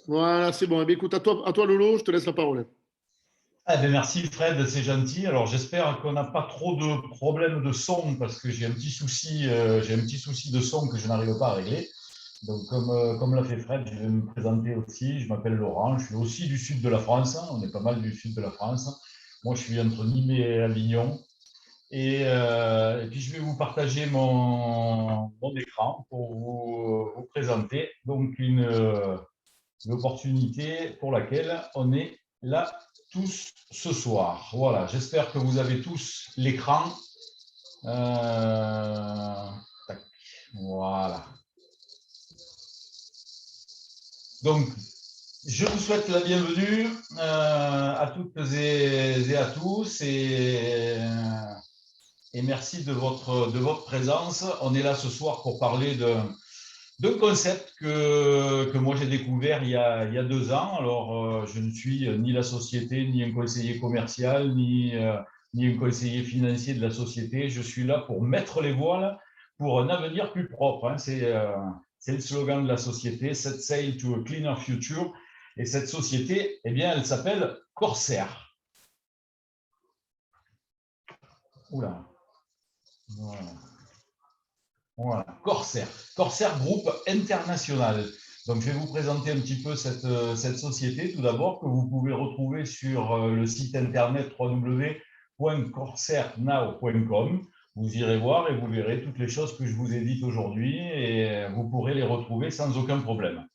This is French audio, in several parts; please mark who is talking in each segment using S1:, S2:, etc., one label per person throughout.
S1: Voilà, c'est bon. Eh bien, écoute, à toi Lolo, je te laisse la parole.
S2: Ah ben merci Fred, c'est gentil. Alors j'espère qu'on n'a pas trop de problèmes de son parce que j'ai un petit souci de son que je n'arrive pas à régler. Donc comme l'a fait Fred, je vais me présenter aussi. Je m'appelle Laurent, je suis aussi du sud de la France. On est pas mal du sud de la France. Moi je suis entre Nîmes et Avignon. Et puis je vais vous partager mon écran pour vous présenter donc une opportunité pour laquelle on est là tous ce soir. Voilà, j'espère que vous avez tous l'écran. Tac, voilà. Donc, je vous souhaite la bienvenue à toutes et à tous et merci de votre présence. On est là ce soir pour parler de concept que moi j'ai découvert il y a 2 ans. Alors, je ne suis ni la société, ni un conseiller commercial, ni un conseiller financier de la société. Je suis là pour mettre les voiles pour un avenir plus propre. Hein. C'est le slogan de la société, Set Sail to a Cleaner Future. Et cette société, eh bien, elle s'appelle Corsair. Oula. Voilà. Voilà, Corsair. Corsair Group International. Donc, je vais vous présenter un petit peu cette société, tout d'abord, que vous pouvez retrouver sur le site internet www.corsairnow.com. Vous irez voir et vous verrez toutes les choses que je vous ai dites aujourd'hui et vous pourrez les retrouver sans aucun problème.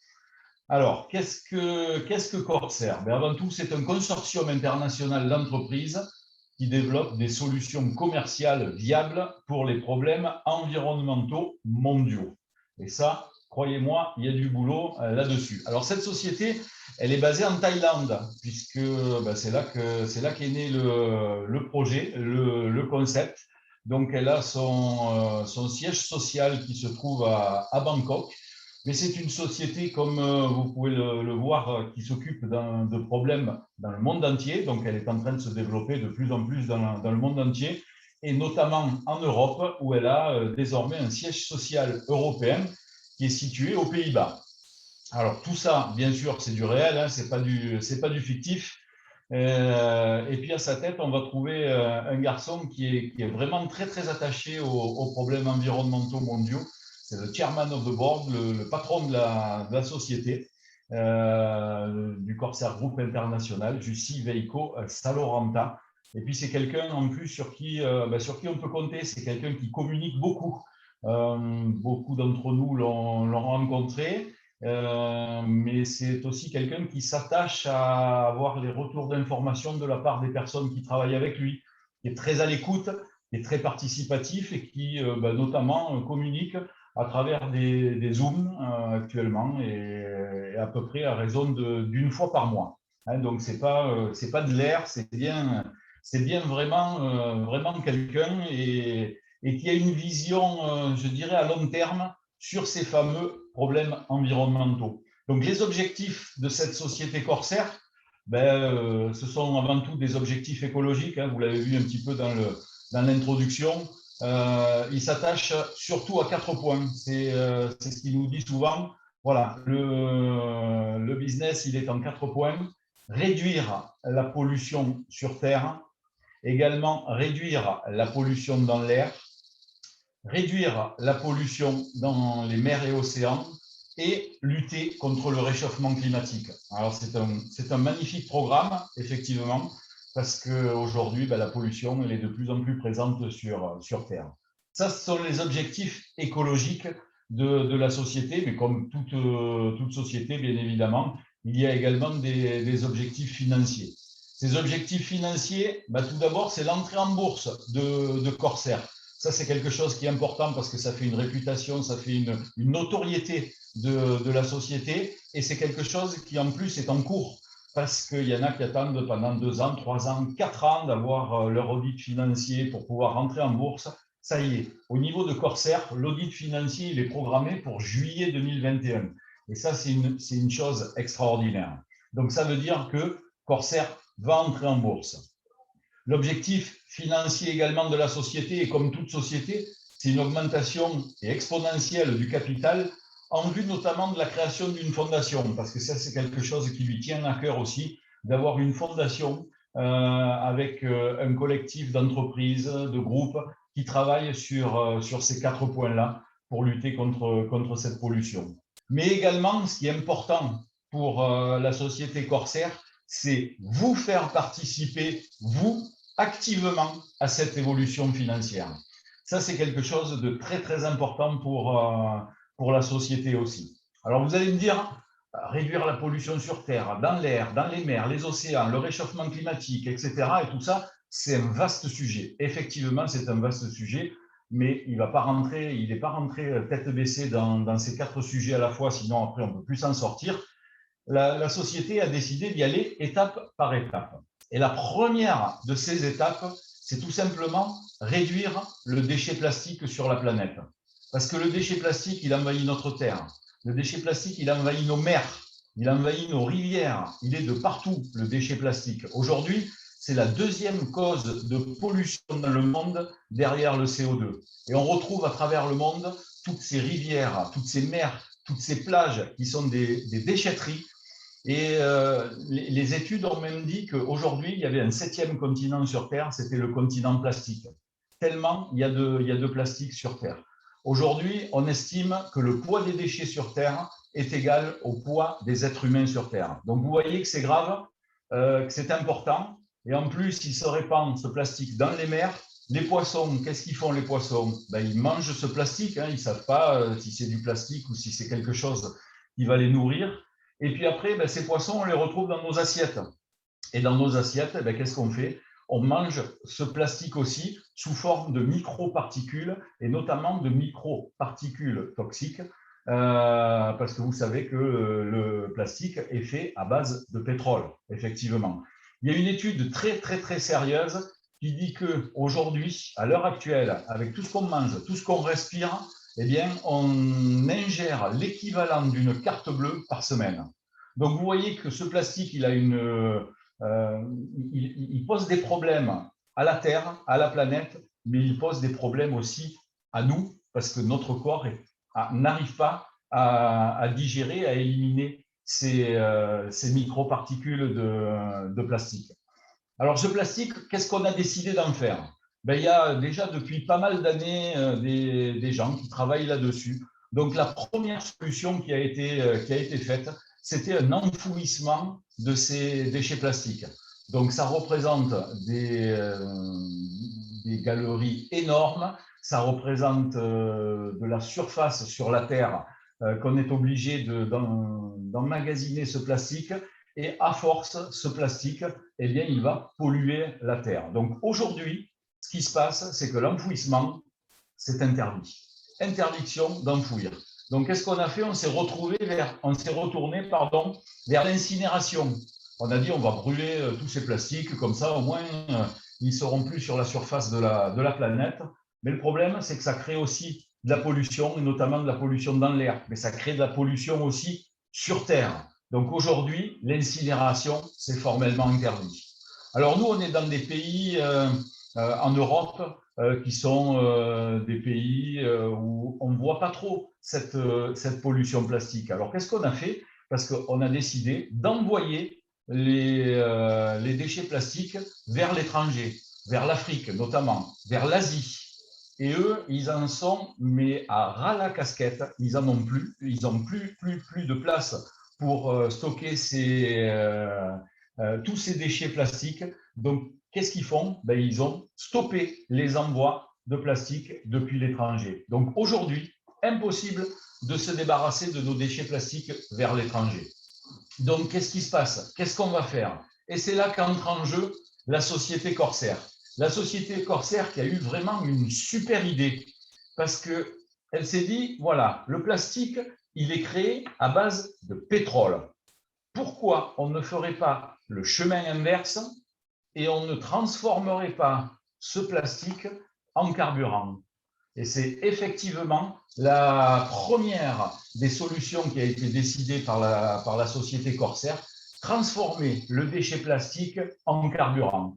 S2: Alors, qu'est-ce que Corsair? Ben, avant tout, c'est un consortium international d'entreprises qui développe des solutions commerciales viables pour les problèmes environnementaux mondiaux. Et ça, croyez-moi, il y a du boulot là-dessus. Alors, cette société, elle est basée en Thaïlande, puisque ben, c'est là qu'est né le projet, le concept. Donc, elle a son siège social qui se trouve à Bangkok. Mais c'est une société, comme vous pouvez le voir, qui s'occupe de problèmes dans le monde entier. Donc, elle est en train de se développer de plus en plus dans le monde entier, et notamment en Europe, où elle a désormais un siège social européen qui est situé aux Pays-Bas. Alors, tout ça, bien sûr, c'est du réel, hein, c'est pas du fictif. Et puis, à sa tête, on va trouver un garçon qui est vraiment très, très attaché aux problèmes environnementaux mondiaux. C'est le chairman of the board, le patron de la société, du Corsair Group International, Jussi Veikko Saloranta. Et puis, c'est quelqu'un en plus sur qui on peut compter. C'est quelqu'un qui communique beaucoup. Beaucoup d'entre nous l'ont rencontré. Mais c'est aussi quelqu'un qui s'attache à avoir les retours d'informations de la part des personnes qui travaillent avec lui, qui est très à l'écoute, qui est très participatif et qui notamment communique à travers des Zooms actuellement et à peu près à raison d'une fois par mois. Hein, donc, c'est pas de l'air, c'est bien vraiment quelqu'un et qui a une vision, je dirais, à long terme sur ces fameux problèmes environnementaux. Donc, les objectifs de cette société Corsair, ce sont avant tout des objectifs écologiques. Hein, vous l'avez vu un petit peu dans l'introduction. Il s'attache surtout à 4 points. C'est ce qu'il nous dit souvent. Voilà, le business, il est en 4 points. Réduire la pollution sur Terre, également réduire la pollution dans l'air, réduire la pollution dans les mers et océans et lutter contre le réchauffement climatique. Alors, c'est un magnifique programme, effectivement, parce qu'aujourd'hui, la pollution elle est de plus en plus présente sur Terre. Ça, ce sont les objectifs écologiques de la société, mais comme toute société, bien évidemment, il y a également des objectifs financiers. Ces objectifs financiers, tout d'abord, c'est l'entrée en bourse de Corsair. Ça, c'est quelque chose qui est important parce que ça fait une réputation, ça fait une notoriété de la société et c'est quelque chose qui, en plus, est en cours parce qu'il y en a qui attendent pendant 2 ans, 3 ans, 4 ans d'avoir leur audit financier pour pouvoir rentrer en bourse. Ça y est, au niveau de Corsair, l'audit financier, il est programmé pour juillet 2021. Et ça, c'est une chose extraordinaire. Donc, ça veut dire que Corsair va entrer en bourse. L'objectif financier également de la société, et comme toute société, c'est une augmentation exponentielle du capital en vue notamment de la création d'une fondation, parce que ça, c'est quelque chose qui lui tient à cœur aussi, d'avoir une fondation avec un collectif d'entreprises, de groupes qui travaillent sur ces 4 points-là pour lutter contre cette pollution. Mais également, ce qui est important pour la société Corsair, c'est vous faire participer, vous, activement à cette évolution financière. Ça, c'est quelque chose de très, très important pour la société aussi. Alors, vous allez me dire, réduire la pollution sur Terre, dans l'air, dans les mers, les océans, le réchauffement climatique, etc. Et tout ça, c'est un vaste sujet. Effectivement, c'est un vaste sujet, mais il n'est pas rentré tête baissée dans ces 4 sujets à la fois, sinon après, on ne peut plus s'en sortir. La société a décidé d'y aller étape par étape. Et la première de ces étapes, c'est tout simplement réduire le déchet plastique sur la planète. Parce que le déchet plastique, il envahit notre terre. Le déchet plastique, il envahit nos mers, il envahit nos rivières. Il est de partout, le déchet plastique. Aujourd'hui, c'est la 2e cause de pollution dans le monde derrière le CO2. Et on retrouve à travers le monde toutes ces rivières, toutes ces mers, toutes ces plages qui sont des déchetteries. Et les études ont même dit qu'aujourd'hui, il y avait un 7e continent sur Terre, c'était le continent plastique. Tellement il y a de plastique sur Terre. Aujourd'hui, on estime que le poids des déchets sur Terre est égal au poids des êtres humains sur Terre. Donc, vous voyez que c'est grave, que c'est important. Et en plus, il se répand, ce plastique, dans les mers. Les poissons, qu'est-ce qu'ils font, les poissons? Ils mangent ce plastique. Ils ne savent pas si c'est du plastique ou si c'est quelque chose qui va les nourrir. Et puis après, ces poissons, on les retrouve dans nos assiettes. Et dans nos assiettes, qu'est-ce qu'on fait? On mange ce plastique aussi sous forme de microparticules et notamment de microparticules toxiques parce que vous savez que le plastique est fait à base de pétrole, effectivement. Il y a une étude très, très, très sérieuse qui dit qu'aujourd'hui, à l'heure actuelle, avec tout ce qu'on mange, tout ce qu'on respire, eh bien, on ingère l'équivalent d'une carte bleue par semaine. Donc, vous voyez que ce plastique, il pose des problèmes à la Terre, à la planète, mais il pose des problèmes aussi à nous, parce que notre corps n'arrive pas à digérer, à éliminer ces microparticules de plastique. Alors, ce plastique, qu'est-ce qu'on a décidé d'en faire? Il y a déjà depuis pas mal d'années des gens qui travaillent là-dessus. Donc, la première solution qui a été faite, c'était un enfouissement de ces déchets plastiques. Donc, ça représente des galeries énormes, ça représente de la surface sur la Terre qu'on est obligé d'emmagasiner ce plastique. Et à force, ce plastique, eh bien, il va polluer la Terre. Donc, aujourd'hui, ce qui se passe, c'est que l'enfouissement, c'est interdit. Interdiction d'enfouir. Donc, qu'est-ce qu'on a fait? On s'est retourné vers l'incinération. On a dit, on va brûler tous ces plastiques, comme ça, au moins, ils ne seront plus sur la surface de la planète. Mais le problème, c'est que ça crée aussi de la pollution, et notamment de la pollution dans l'air. Mais ça crée de la pollution aussi sur Terre. Donc, aujourd'hui, l'incinération, c'est formellement interdit. Alors, nous, on est dans des pays en Europe qui sont des pays où on ne voit pas trop cette pollution plastique. Alors, qu'est-ce qu'on a fait? Parce qu'on a décidé d'envoyer les déchets plastiques vers l'étranger, vers l'Afrique notamment, vers l'Asie. Et eux, ils en sont, mais à ras la casquette, ils n'en ont plus, ils n'ont plus de place pour stocker tous ces déchets plastiques. Donc, qu'est-ce qu'ils font? Ils ont stoppé les envois de plastique depuis l'étranger. Donc, aujourd'hui, impossible de se débarrasser de nos déchets plastiques vers l'étranger. Donc, qu'est-ce qui se passe? Qu'est-ce qu'on va faire? Et c'est là qu'entre en jeu la société Corsair. La société Corsair qui a eu vraiment une super idée parce qu'elle s'est dit, voilà, le plastique, il est créé à base de pétrole. Pourquoi on ne ferait pas le chemin inverse et on ne transformerait pas ce plastique en carburant? Et c'est effectivement la première des solutions qui a été décidée par la société Corsair, transformer le déchet plastique en carburant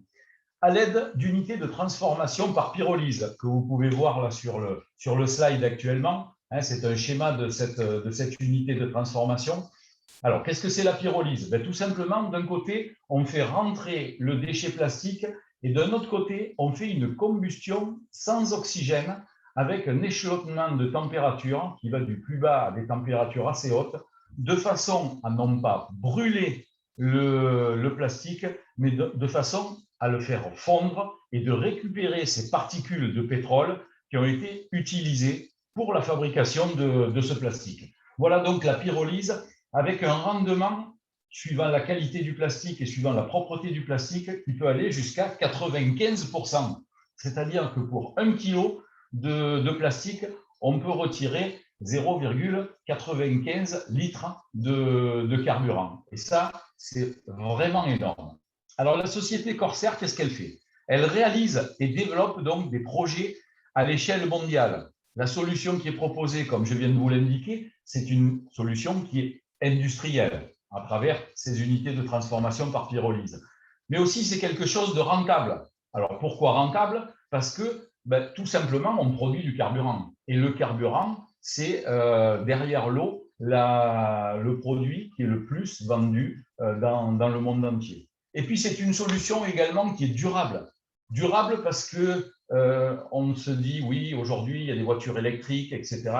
S2: à l'aide d'unités de transformation par pyrolyse que vous pouvez voir là sur le slide actuellement. Hein, c'est un schéma de cette unité de transformation. Alors, qu'est-ce que c'est la pyrolyse? Tout simplement, d'un côté, on fait rentrer le déchet plastique et d'un autre côté, on fait une combustion sans oxygène avec un échelonnement de température qui va du plus bas à des températures assez hautes, de façon à non pas brûler le plastique, mais de façon à le faire fondre et de récupérer ces particules de pétrole qui ont été utilisées pour la fabrication de ce plastique. Voilà donc la pyrolyse avec un rendement suivant la qualité du plastique et suivant la propreté du plastique qui peut aller jusqu'à 95%. C'est-à-dire que pour 1 kg de plastique, on peut retirer 0,95 litres de carburant. Et ça, c'est vraiment énorme. Alors, la société Corsair, qu'est-ce qu'elle fait? Elle réalise et développe donc des projets à l'échelle mondiale. La solution qui est proposée, comme je viens de vous l'indiquer, c'est une solution qui est industrielle à travers ces unités de transformation par pyrolyse. Mais aussi, c'est quelque chose de rentable. Alors, pourquoi rentable? Parce que tout simplement, on produit du carburant. Et le carburant, c'est derrière l'eau le produit qui est le plus vendu dans le monde entier. Et puis, c'est une solution également qui est durable. Durable parce que on se dit, oui, aujourd'hui, il y a des voitures électriques, etc.,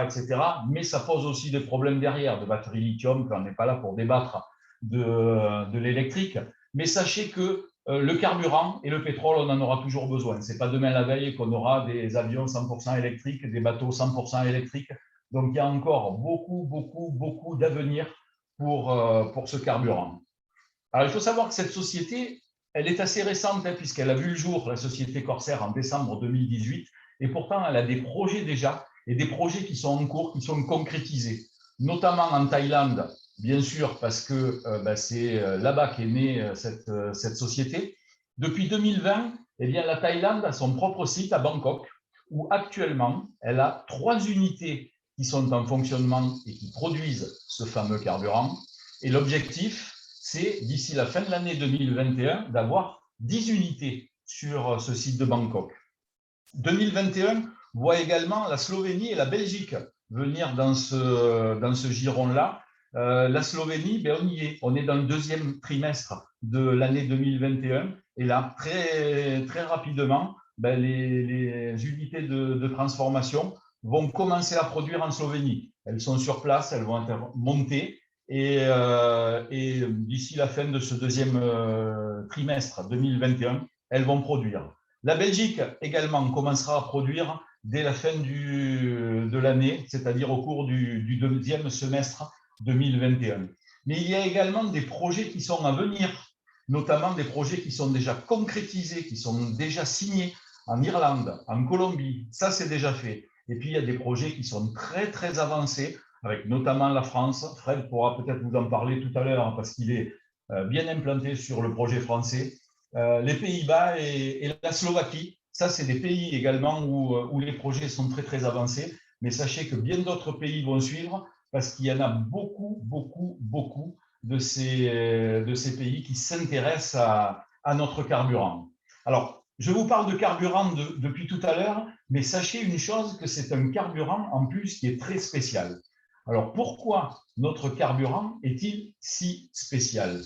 S2: mais ça pose aussi des problèmes derrière, de batteries lithium, on n'est pas là pour débattre de l'électrique. Mais sachez que le carburant et le pétrole, on en aura toujours besoin. Ce n'est pas demain la veille qu'on aura des avions 100% électriques, des bateaux 100% électriques. Donc, il y a encore beaucoup d'avenir pour ce carburant. Alors, il faut savoir que cette société, elle est assez récente, puisqu'elle a vu le jour, la société Corsair, en décembre 2018. Et pourtant, elle a des projets déjà, et des projets qui sont en cours, qui sont concrétisés, notamment en Thaïlande, bien sûr, parce que c'est là-bas qu'est née cette société. Depuis 2020, eh bien, la Thaïlande a son propre site à Bangkok, où actuellement, elle a 3 unités qui sont en fonctionnement et qui produisent ce fameux carburant. Et l'objectif, c'est d'ici la fin de l'année 2021 d'avoir 10 unités sur ce site de Bangkok. 2021 voit également la Slovénie et la Belgique venir dans ce giron-là. La Slovénie, on y est. On est dans le 2e trimestre de l'année 2021. Et là, très rapidement, les unités de transformation vont commencer à produire en Slovénie. Elles sont sur place, elles vont être montées. Et d'ici la fin de ce 2e trimestre 2021, elles vont produire. La Belgique également commencera à produire dès la fin de l'année, c'est-à-dire au cours du 2e semestre 2021. Mais il y a également des projets qui sont à venir, notamment des projets qui sont déjà concrétisés, qui sont déjà signés en Irlande, en Colombie. Ça, c'est déjà fait. Et puis, il y a des projets qui sont très avancés, avec notamment la France. Fred pourra peut-être vous en parler tout à l'heure parce qu'il est bien implanté sur le projet français. Les Pays-Bas et la Slovaquie, ça c'est des pays également où les projets sont très avancés, mais sachez que bien d'autres pays vont suivre parce qu'il y en a beaucoup de ces pays qui s'intéressent à notre carburant. Alors, je vous parle de carburant depuis tout à l'heure, mais sachez une chose, que c'est un carburant en plus qui est très spécial. Alors, pourquoi notre carburant est-il si spécial?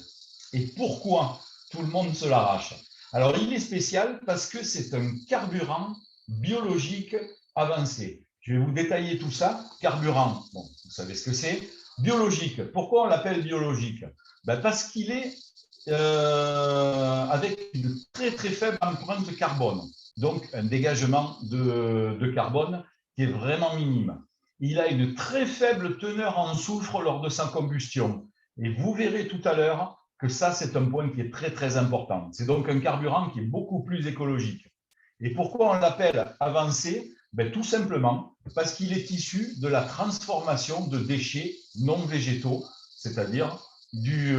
S2: Et pourquoi tout le monde se l'arrache? Alors, il est spécial parce que c'est un carburant biologique avancé. Je vais vous détailler tout ça. Carburant, bon, vous savez ce que c'est. Biologique, pourquoi on l'appelle biologique? Parce qu'il est avec une très faible empreinte carbone, donc un dégagement de carbone qui est vraiment minime. Il a une très faible teneur en soufre lors de sa combustion. Et vous verrez tout à l'heure que ça, c'est un point qui est très important. C'est donc un carburant qui est beaucoup plus écologique. Et pourquoi on l'appelle avancé? Tout simplement parce qu'il est issu de la transformation de déchets non végétaux, c'est-à-dire du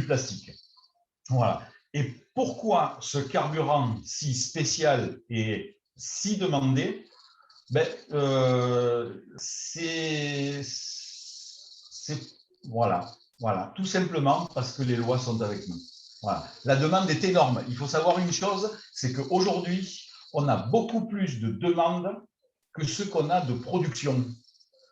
S2: plastique. Voilà. Et pourquoi ce carburant si spécial et si demandé? Voilà, tout simplement parce que les lois sont avec nous. Voilà. La demande est énorme. Il faut savoir une chose, c'est qu'aujourd'hui, on a beaucoup plus de demandes que ce qu'on a de production.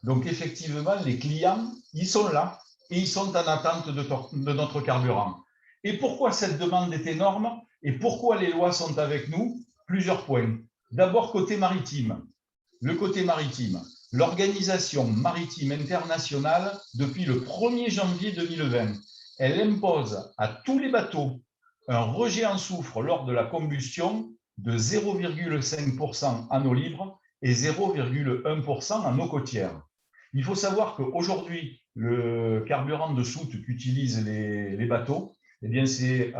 S2: Donc, effectivement, les clients, ils sont là et ils sont en attente de notre carburant. Et pourquoi cette demande est énorme et pourquoi les lois sont avec nous? Plusieurs points. D'abord, côté maritime. Le côté maritime. L'Organisation maritime internationale, depuis le 1er janvier 2020, elle impose à tous les bateaux un rejet en soufre lors de la combustion de 0,5% en eau libre et 0,1% en eau côtière. Il faut savoir qu'aujourd'hui, le carburant de soute qu'utilisent les bateaux, eh bien, c'est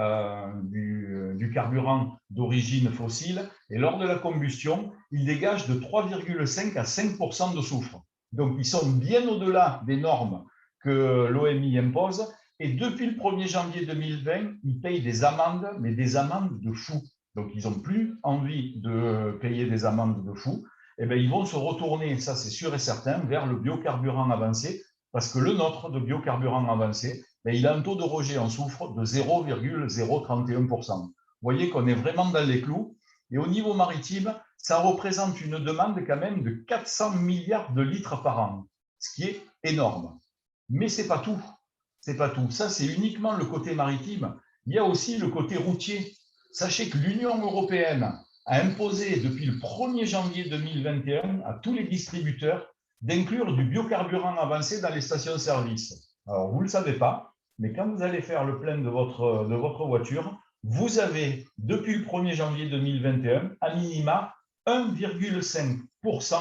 S2: du carburant d'origine fossile et lors de la combustion, il dégage de 3,5 à 5% de soufre. Donc, ils sont bien au-delà des normes que l'OMI impose. Et depuis le 1er janvier 2020, ils payent des amendes, mais des amendes de fou. Donc, ils n'ont plus envie de payer des amendes de fou. Eh bien, ils vont se retourner, ça c'est sûr et certain, vers le biocarburant avancé, parce que le nôtre de biocarburant avancé, ben, il a un taux de rejet en soufre de 0,031%. Vous voyez qu'on est vraiment dans les clous. Et au niveau maritime, ça représente une demande quand même de 400 milliards de litres par an, ce qui est énorme. Mais ce n'est pas tout. C'est pas tout. Ça, c'est uniquement le côté maritime. Il y a aussi le côté routier. Sachez que l'Union européenne a imposé depuis le 1er janvier 2021 à tous les distributeurs d'inclure du biocarburant avancé dans les stations-service. Alors, vous ne le savez pas, mais quand vous allez faire le plein de votre voiture, vous avez, depuis le 1er janvier 2021, à minima 1,5%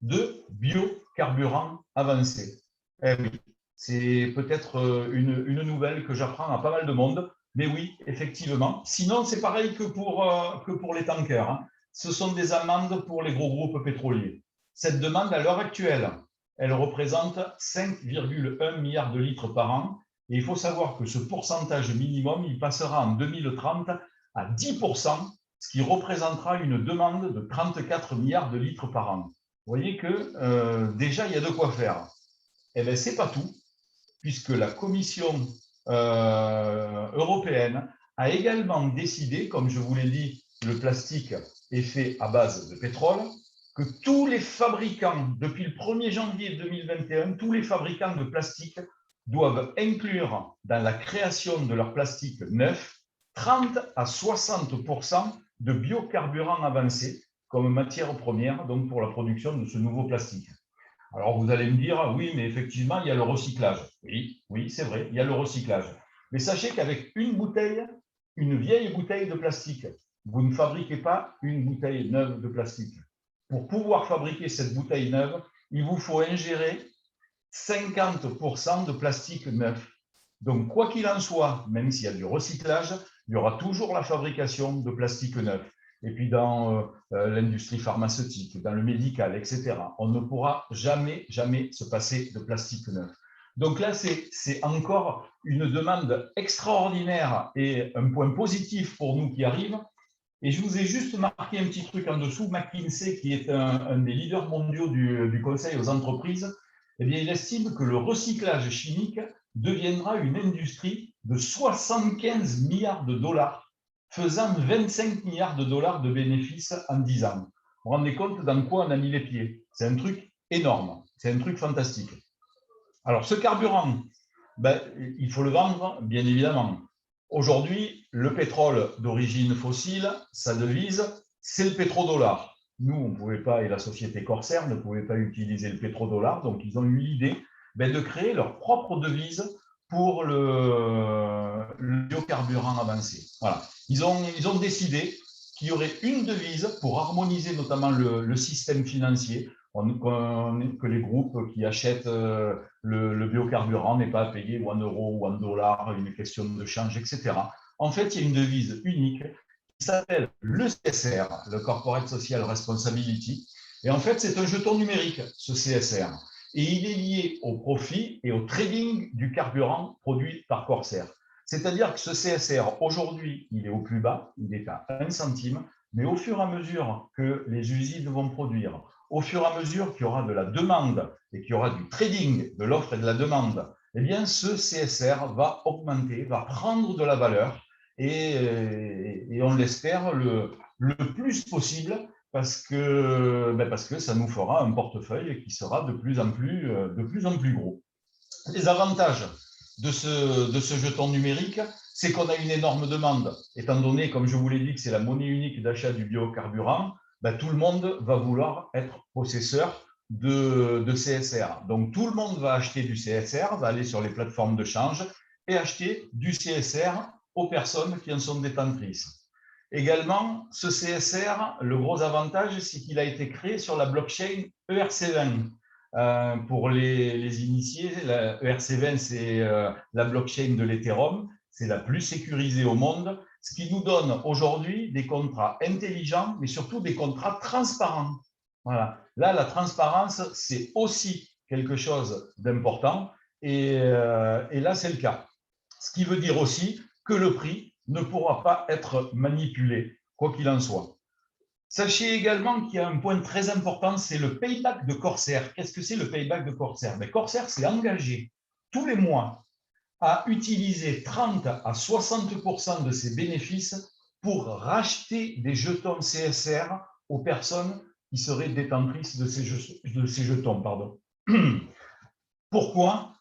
S2: de biocarburant avancé. Eh oui, c'est peut-être une nouvelle que j'apprends à pas mal de monde, mais oui, effectivement. Sinon, c'est pareil que pour les tankers, hein. Ce sont des amendes pour les gros groupes pétroliers. Cette demande, à l'heure actuelle, elle représente 5,1 milliards de litres par an. Et il faut savoir que ce pourcentage minimum, il passera en 2030 à 10%, ce qui représentera une demande de 34 milliards de litres par an. Vous voyez que déjà, il y a de quoi faire. Eh bien, ce n'est pas tout, puisque la Commission européenne a également décidé, comme je vous l'ai dit, le plastique est fait à base de pétrole, que tous les fabricants, depuis le 1er janvier 2021, tous les fabricants de plastique doivent inclure dans la création de leur plastique neuf 30 à 60% de biocarburants avancés comme matière première, donc pour la production de ce nouveau plastique. Alors, vous allez me dire, oui, mais effectivement, il y a le recyclage. Oui, oui, c'est vrai, il y a le recyclage. Mais sachez qu'avec une bouteille, une vieille bouteille de plastique, vous ne fabriquez pas une bouteille neuve de plastique. Pour pouvoir fabriquer cette bouteille neuve, il vous faut ingérer 50% de plastique neuf. Donc, quoi qu'il en soit, même s'il y a du recyclage, il y aura toujours la fabrication de plastique neuf. Et puis dans l'industrie pharmaceutique, dans le médical, etc. On ne pourra jamais se passer de plastique neuf. Donc là, c'est encore une demande extraordinaire et un point positif pour nous qui arrive. Et je vous ai juste marqué un petit truc en dessous. McKinsey, qui est un des leaders mondiaux du conseil aux entreprises, eh bien, il estime que le recyclage chimique deviendra une industrie de 75 milliards de dollars, faisant 25 milliards de dollars de bénéfices en 10 ans. Vous vous rendez compte dans quoi on a mis les pieds? C'est un truc énorme, c'est un truc fantastique. Alors, ce carburant, ben, il faut le vendre, bien évidemment. Aujourd'hui, le pétrole d'origine fossile, sa devise, c'est le pétrodollar. Nous, on ne pouvait pas, et la société Corsair ne pouvait pas utiliser le pétrodollar, donc ils ont eu l'idée de créer leur propre devise pour le biocarburant avancé. Voilà. Ils ont décidé qu'il y aurait une devise pour harmoniser notamment le système financier, que les groupes qui achètent le biocarburant n'aient pas à payer ou en euros ou en dollars, une question de change, etc. En fait, il y a une devise unique qui s'appelle le CSR, le Corporate Social Responsibility. Et en fait, c'est un jeton numérique, ce CSR. Et il est lié au profit et au trading du carburant produit par Corsair. C'est-à-dire que ce CSR, aujourd'hui, il est au plus bas, il est à 1 centime, mais au fur et à mesure que les usines vont produire, au fur et à mesure qu'il y aura de la demande et qu'il y aura du trading de l'offre et de la demande, eh bien, ce CSR va augmenter, va prendre de la valeur et on l'espère le plus possible. parce que ça nous fera un portefeuille qui sera de plus en plus gros. Les avantages de ce jeton numérique, c'est qu'on a une énorme demande. Étant donné, comme je vous l'ai dit, que c'est la monnaie unique d'achat du biocarburant, tout le monde va vouloir être possesseur de CSR. Donc, tout le monde va acheter du CSR, va aller sur les plateformes de change et acheter du CSR aux personnes qui en sont détentrices. Également, ce CSR, le gros avantage, c'est qu'il a été créé sur la blockchain ERC20. Pour les initiés, la ERC20, c'est la blockchain de l'Ethereum. C'est la plus sécurisée au monde, ce qui nous donne aujourd'hui des contrats intelligents, mais surtout des contrats transparents. Voilà. Là, la transparence, c'est aussi quelque chose d'important. Et là, c'est le cas. Ce qui veut dire aussi que le prix ne pourra pas être manipulé, quoi qu'il en soit. Sachez également qu'il y a un point très important, c'est le payback de Corsair. Qu'est-ce que c'est le payback de Corsair? Corsair s'est engagé tous les mois à utiliser 30 à 60% de ses bénéfices pour racheter des jetons CSR aux personnes qui seraient détentrices de ces jetons. Pardon. Pourquoi?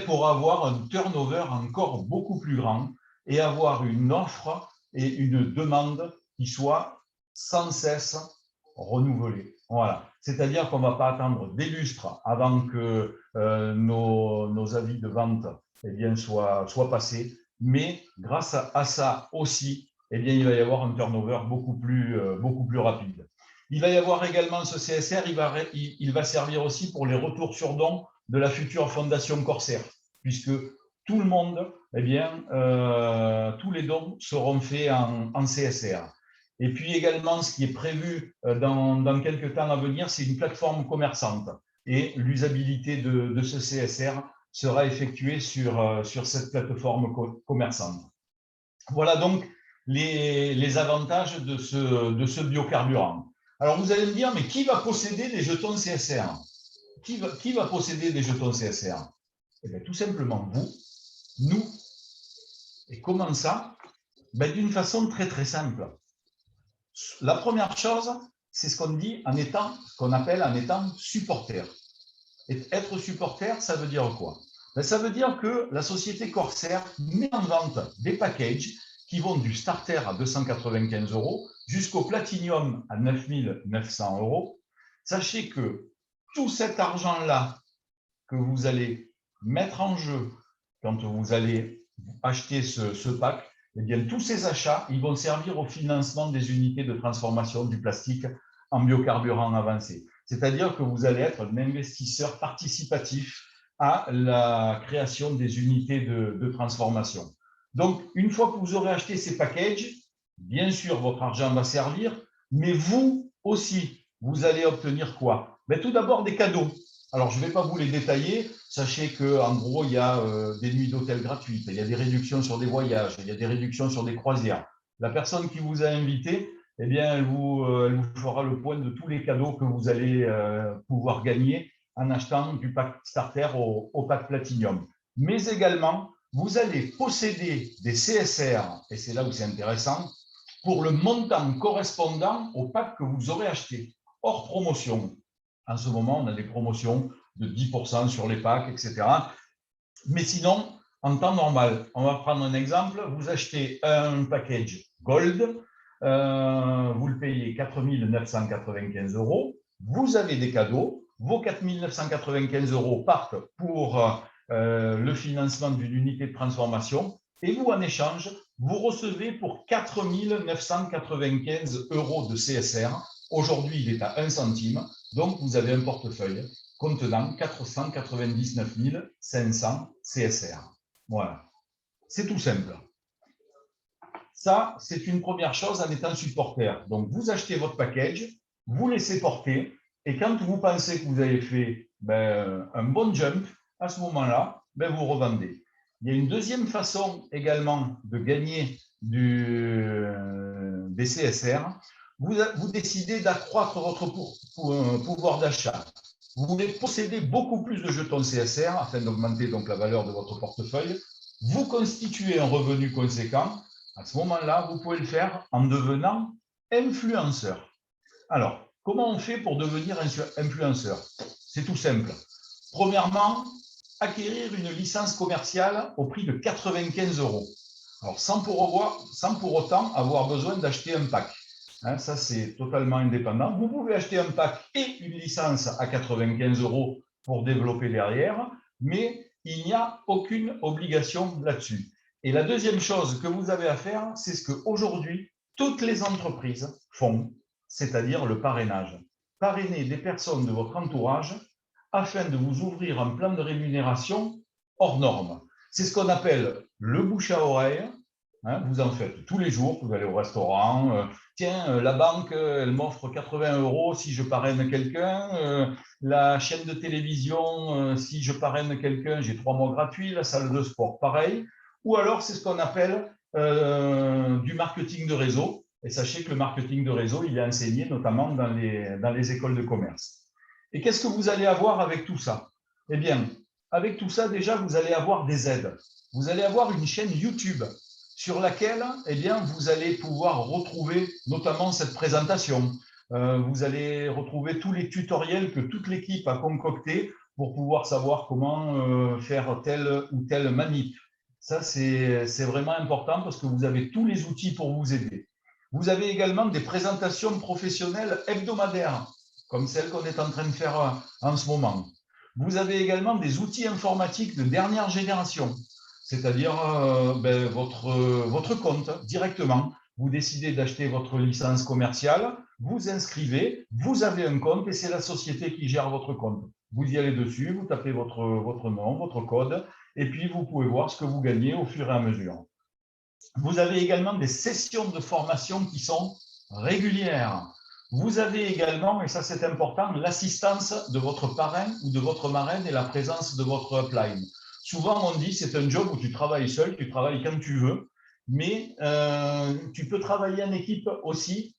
S2: Pour avoir un turnover encore beaucoup plus grand et avoir une offre et une demande qui soit sans cesse renouvelée. Voilà. C'est-à-dire qu'on ne va pas attendre des lustres avant que nos avis de vente soient passés, mais grâce à ça aussi, il va y avoir un turnover beaucoup plus rapide. Il va y avoir également ce CSR, il va servir aussi pour les retours sur dons de la future fondation Corsair, puisque tout le monde, tous les dons seront faits en CSR. Et puis également, ce qui est prévu dans quelques temps à venir, c'est une plateforme commerçante. Et l'usabilité de ce CSR sera effectuée sur cette plateforme commerçante. Voilà donc les avantages de ce biocarburant. Alors vous allez me dire, mais qui va posséder des jetons CSR? Qui va posséder des jetons CSR? Tout simplement vous, nous. Et comment ça? D'une façon très très simple. La première chose, c'est ce qu'on appelle en étant supporter. Et être supporter, ça veut dire quoi? Ça veut dire que la société Corsair met en vente des packages qui vont du starter à 295 € jusqu'au platinum à 9 900 €. Sachez que tout cet argent-là que vous allez mettre en jeu quand vous allez acheter ce pack, tous ces achats, ils vont servir au financement des unités de transformation du plastique en biocarburant avancé. C'est-à-dire que vous allez être un investisseur participatif à la création des unités de transformation. Donc, une fois que vous aurez acheté ces packages, bien sûr, votre argent va servir, mais vous aussi, vous allez obtenir quoi? Tout d'abord, des cadeaux. Alors, je ne vais pas vous les détailler. Sachez qu'en gros, il y a des nuits d'hôtel gratuites, il y a des réductions sur des voyages, il y a des réductions sur des croisières. La personne qui vous a invité, elle vous fera le point de tous les cadeaux que vous allez pouvoir gagner en achetant du pack starter au pack platinum. Mais également, vous allez posséder des CSR, et c'est là où c'est intéressant, pour le montant correspondant au pack que vous aurez acheté, hors promotion. En ce moment, on a des promotions de 10% sur les packs, etc. Mais sinon, en temps normal, on va prendre un exemple, vous achetez un package Gold, vous le payez 4 995 €, vous avez des cadeaux, vos 4 995 € partent pour le financement d'une unité de transformation et vous, en échange, vous recevez pour 4 995 € de CSR. Aujourd'hui, il est à 1 centime, donc vous avez un portefeuille contenant 499 500 CSR. Voilà, c'est tout simple. Ça, c'est une première chose en étant supporter. Donc, vous achetez votre package, vous laissez porter, et quand vous pensez que vous avez fait un bon jump, à ce moment-là, vous revendez. Il y a une deuxième façon également de gagner des CSR. Vous décidez d'accroître votre pouvoir d'achat. Vous voulez posséder beaucoup plus de jetons CSR afin d'augmenter donc la valeur de votre portefeuille. Vous constituez un revenu conséquent. À ce moment-là, vous pouvez le faire en devenant influenceur. Alors, comment on fait pour devenir influenceur? C'est tout simple. Premièrement, acquérir une licence commerciale au prix de 95 €. Alors, sans pour autant avoir besoin d'acheter un pack. Hein, ça, c'est totalement indépendant. Vous pouvez acheter un pack et une licence à 95 € pour développer derrière, mais il n'y a aucune obligation là-dessus. Et la deuxième chose que vous avez à faire, c'est ce qu'aujourd'hui, toutes les entreprises font, c'est-à-dire le parrainage. Parrainer des personnes de votre entourage afin de vous ouvrir un plan de rémunération hors norme. C'est ce qu'on appelle le bouche à oreille. Hein, vous en faites tous les jours, vous allez au restaurant. Tiens, la banque, elle m'offre 80 € si je parraine quelqu'un. La chaîne de télévision, si je parraine quelqu'un, j'ai 3 mois gratuits. La salle de sport, pareil. Ou alors, c'est ce qu'on appelle du marketing de réseau. Et sachez que le marketing de réseau, il est enseigné notamment dans les écoles de commerce. Et qu'est-ce que vous allez avoir avec tout ça? Eh bien, avec tout ça, déjà, vous allez avoir des aides. Vous allez avoir une chaîne YouTube sur laquelle eh bien, vous allez pouvoir retrouver notamment cette présentation. Vous allez retrouver tous les tutoriels que toute l'équipe a concoctés pour pouvoir savoir comment faire telle ou telle manip. Ça, c'est vraiment important parce que vous avez tous les outils pour vous aider. Vous avez également des présentations professionnelles hebdomadaires, comme celle qu'on est en train de faire en ce moment. Vous avez également des outils informatiques de dernière génération, c'est-à-dire votre compte directement. Vous décidez d'acheter votre licence commerciale, vous inscrivez, vous avez un compte et c'est la société qui gère votre compte. Vous y allez dessus, vous tapez votre nom, votre code, et puis vous pouvez voir ce que vous gagnez au fur et à mesure. Vous avez également des sessions de formation qui sont régulières. Vous avez également, et ça c'est important, l'assistance de votre parrain ou de votre marraine et la présence de votre upline. Souvent on dit c'est un job où tu travailles seul, tu travailles quand tu veux, mais tu peux travailler en équipe aussi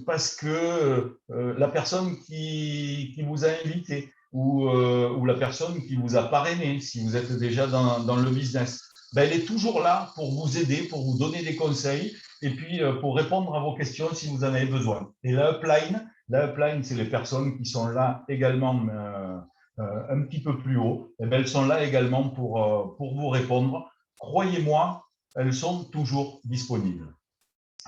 S2: parce que la personne qui vous a invité ou la personne qui vous a parrainé, si vous êtes déjà dans le business, ben, elle est toujours là pour vous aider, pour vous donner des conseils et puis pour répondre à vos questions si vous en avez besoin. Et la upline, c'est les personnes qui sont là également un petit peu plus haut. Et bien, elles sont là également pour vous répondre. Croyez-moi, elles sont toujours disponibles.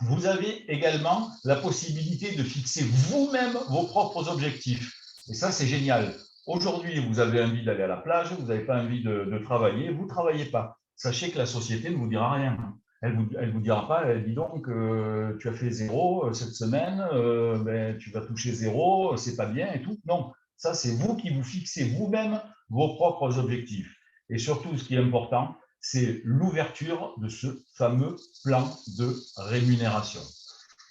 S2: Vous avez également la possibilité de fixer vous-même vos propres objectifs. Et ça, c'est génial. Aujourd'hui, vous avez envie d'aller à la plage, vous n'avez pas envie de travailler, vous ne travaillez pas. Sachez que la société ne vous dira rien. Elle vous dira pas, elle dit donc, tu as fait 0 cette semaine, ben, tu vas toucher 0, c'est pas bien et tout. Non, ça, c'est vous qui vous fixez vous-même vos propres objectifs. Et surtout, ce qui est important, c'est l'ouverture de ce fameux plan de rémunération.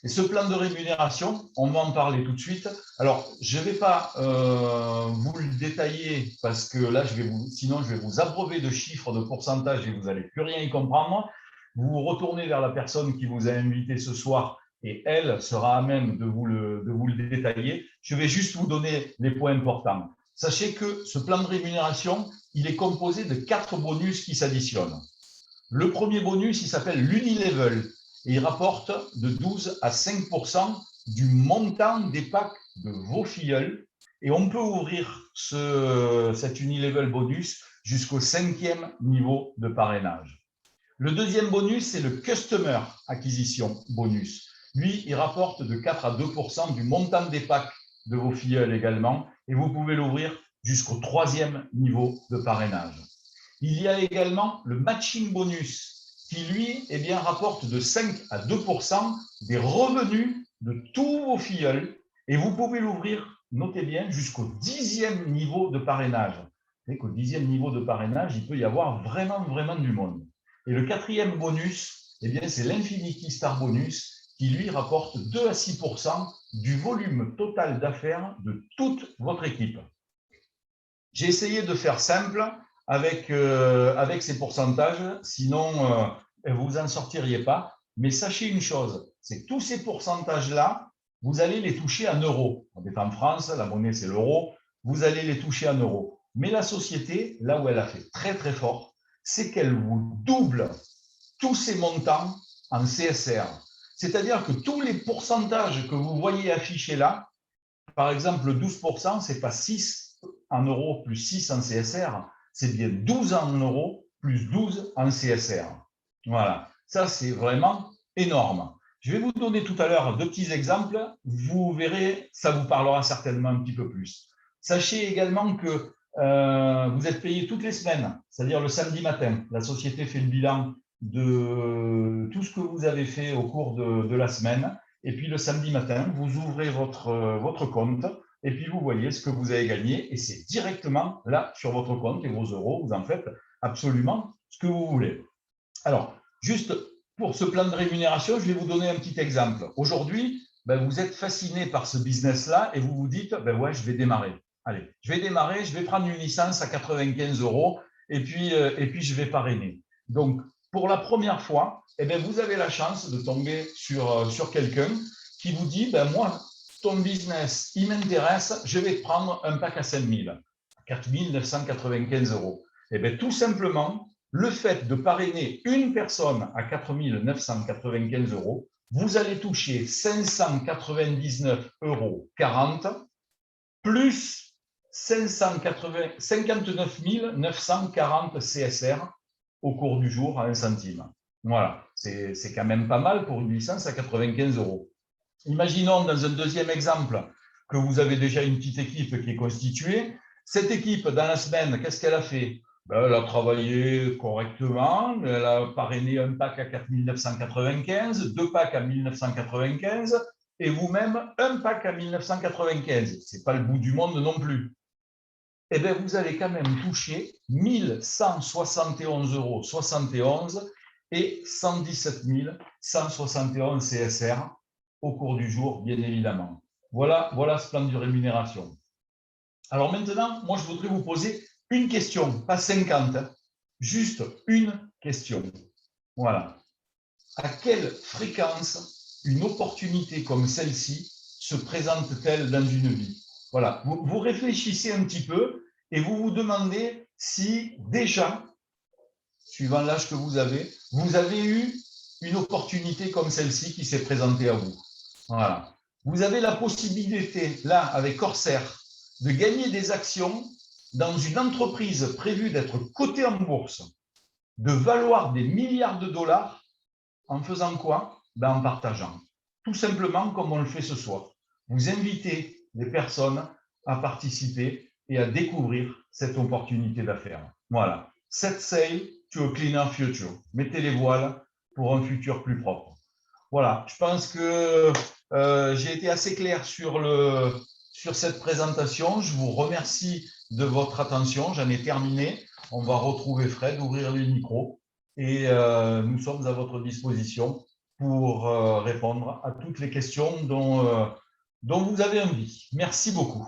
S2: Et ce plan de rémunération, on va en parler tout de suite. Alors, je ne vais pas vous le détailler parce que là, sinon je vais vous abreuver de chiffres, de pourcentages et vous n'allez plus rien y comprendre. Vous vous retournez vers la personne qui vous a invité ce soir et elle sera à même de vous le détailler. Je vais juste vous donner les points importants. Sachez que ce plan de rémunération, il est composé de 4 bonus qui s'additionnent. Le premier bonus, il s'appelle l'Unilevel et il rapporte de 12 à 5% du montant des packs de vos filleuls. Et on peut ouvrir cet Unilevel bonus jusqu'au 5e niveau de parrainage. Le deuxième bonus, c'est le Customer Acquisition bonus. Lui, il rapporte de 4 à 2% du montant des packs de vos filleuls également. Et vous pouvez l'ouvrir jusqu'au 3e niveau de parrainage. Il y a également le matching bonus qui, lui, eh bien, rapporte de 5 à 2% des revenus de tous vos filleuls et vous pouvez l'ouvrir, notez bien, jusqu'au 10e niveau de parrainage. Vous savez qu'au 10e niveau de parrainage, il peut y avoir vraiment du monde. Et le 4e bonus, eh bien, c'est l'Infinity Star Bonus qui, lui, rapporte 2 à 6% du volume total d'affaires de toute votre équipe. J'ai essayé de faire simple avec ces pourcentages, sinon vous n'en sortiriez pas. Mais sachez une chose, c'est que tous ces pourcentages-là, vous allez les toucher en euros. On est en France, la monnaie c'est l'euro, vous allez les toucher en euros. Mais la société, là où elle a fait très fort, c'est qu'elle vous double tous ces montants en CSR. C'est-à-dire que tous les pourcentages que vous voyez affichés là, par exemple, 12%, ce n'est pas 6 en euros plus 6 en CSR, c'est bien 12 en euros plus 12 en CSR. Voilà, ça c'est vraiment énorme. Je vais vous donner tout à l'heure 2 petits exemples. Vous verrez, ça vous parlera certainement un petit peu plus. Sachez également que vous êtes payé toutes les semaines, c'est-à-dire le samedi matin. La société fait le bilan de tout ce que vous avez fait au cours de la semaine. Et puis le samedi matin, vous ouvrez votre compte et puis vous voyez ce que vous avez gagné. Et c'est directement là sur votre compte et vos euros, vous en faites absolument ce que vous voulez. Alors, juste pour ce plan de rémunération, je vais vous donner un petit exemple. Aujourd'hui, vous êtes fasciné par ce business-là et vous vous dites, ouais, je vais démarrer. Allez, je vais démarrer, je vais prendre une licence à 95 € et puis je vais parrainer. Donc, pour la première fois, vous avez la chance de tomber sur quelqu'un qui vous dit, moi, ton business, il m'intéresse, je vais te prendre un pack à 5 000, 4 995 €. Tout simplement, le fait de parrainer une personne à 4 995 €, vous allez toucher 599,40 € plus 59 940 CSR au cours du jour à 1 centime. Voilà, c'est quand même pas mal pour une licence à 95 €. Imaginons dans un deuxième exemple que vous avez déjà une petite équipe qui est constituée. Cette équipe, dans la semaine, qu'est-ce qu'elle a fait? Elle a travaillé correctement, elle a parrainé un pack à 4 995, 2 packs à 1 995 et vous-même un pack à 1 995. Ce n'est pas le bout du monde non plus. Vous allez quand même toucher 1 171,71 € et 117 171 CSR au cours du jour, bien évidemment. Voilà ce plan de rémunération. Alors maintenant, moi, je voudrais vous poser une question, pas 50, juste une question. Voilà. À quelle fréquence une opportunité comme celle-ci se présente-t-elle dans une vie? Voilà. Vous réfléchissez un petit peu et vous vous demandez si déjà, suivant l'âge que vous avez eu une opportunité comme celle-ci qui s'est présentée à vous. Voilà. Vous avez la possibilité, là, avec Corsair, de gagner des actions dans une entreprise prévue d'être cotée en bourse, de valoir des milliards de dollars, en faisant quoi? En partageant. Tout simplement comme on le fait ce soir. Vous invitez les personnes à participer et à découvrir cette opportunité d'affaires. Voilà. Set sail to a cleaner future. Mettez les voiles pour un futur plus propre. Voilà. Je pense que j'ai été assez clair sur cette présentation. Je vous remercie de votre attention. J'en ai terminé. On va retrouver Fred, ouvrir les micros et nous sommes à votre disposition pour répondre à toutes les questions dont vous avez envie. Merci beaucoup.